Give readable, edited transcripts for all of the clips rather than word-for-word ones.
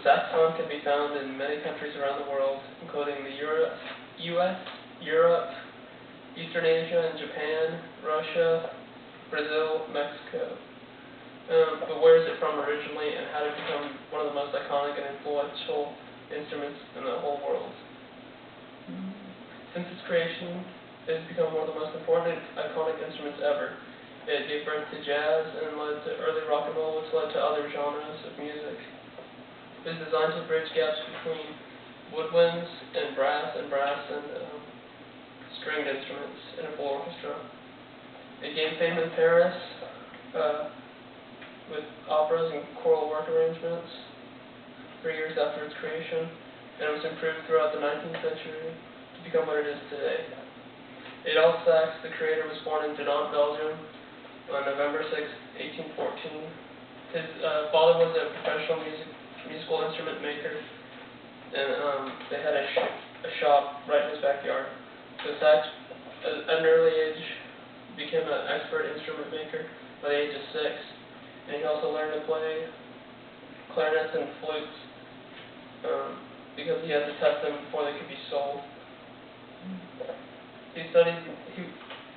saxophone can be found in many countries around the world, including the U.S., Europe, Eastern Asia, and Japan, Russia, Brazil, Mexico. But where is it from originally, and how did it become one of the most iconic and influential instruments in the whole world? Since its creation, it has become one of the most important iconic instruments ever. It gave birth to jazz and led to early rock and roll, which led to other genres of music. It was designed to bridge gaps between woodwinds and brass and stringed instruments in a full orchestra. It gained fame in Paris with operas and choral work arrangements 3 years after its creation, and it was improved throughout the 19th century to become what it is today. Adolphe Sax, the creator, was born in Dinant, Belgium on November 6, 1814. His father was a professional musical instrument maker, and they had a shop right in his backyard. So Sax, at an early age, became an expert instrument maker by the age of 6, and he also learned to play clarinets and flutes because he had to test them before they could be sold.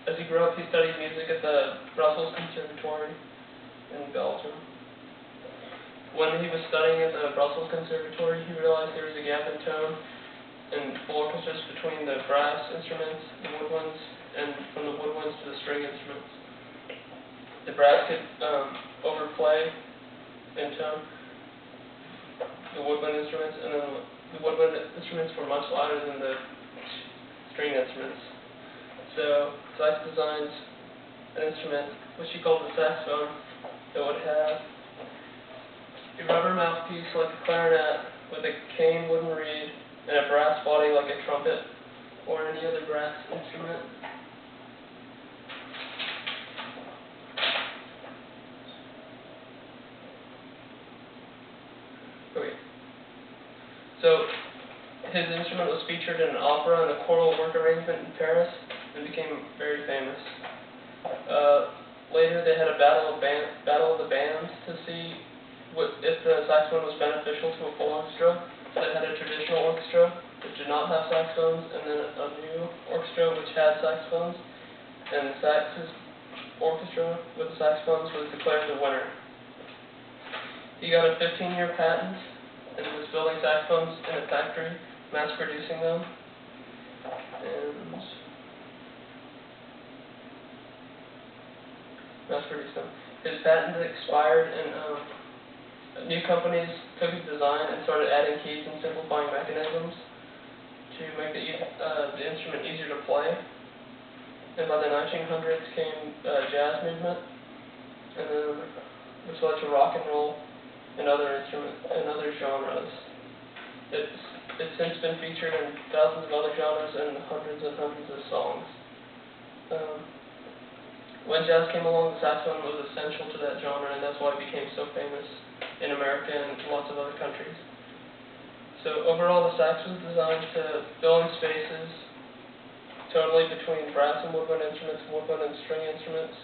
As he grew up, he studied music at the Brussels Conservatory in Belgium. When he was studying at the Brussels Conservatory, he realized there was a gap in tone in full orchestras between the brass instruments, the woodwinds, and from the woodwinds to the string instruments. The brass could overplay in tone the woodwind instruments, and then the woodwind instruments were much louder than the string instruments. So Sax designed an instrument which he called the saxophone that would have a rubber mouthpiece like a clarinet with a cane wooden reed and a brass body like a trumpet or any other brass instrument. Okay. So his instrument was featured in an opera and a choral work arrangement in Paris and became very famous. Later they had a battle of the bands to see if the saxophone was beneficial to a full orchestra. So they had a traditional orchestra which did not have saxophones, and then a new orchestra which had saxophones, and Sax's orchestra with the saxophones was declared the winner. He got a 15-year patent and was building saxophones in a factory, mass producing them, His patent expired, and new companies took his design and started adding keys and simplifying mechanisms to make the instrument easier to play. And by the 1900s came jazz movement, and then which led to rock and roll and other genres. It's since been featured in thousands of other genres and hundreds of songs. When jazz came along, the saxophone was essential to that genre, and that's why it became so famous in America and lots of other countries. So overall, the sax was designed to fill in spaces totally between brass and woodwind instruments, woodwind and string instruments,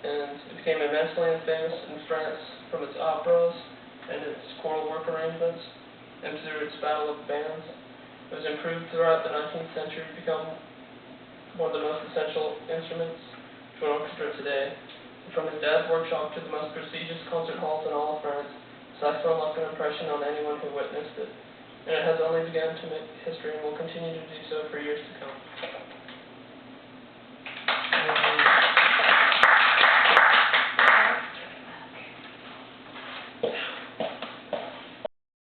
and it became immensely famous in France from its operas and its choral work arrangements, and through its battle of bands. It was improved throughout the 19th century to become one of the most essential instruments to an orchestra today. And from his dad's workshop to the most prestigious concert halls in all of France, saxophone left an impression on anyone who witnessed it. And it has only begun to make history and will continue to do so for years to come.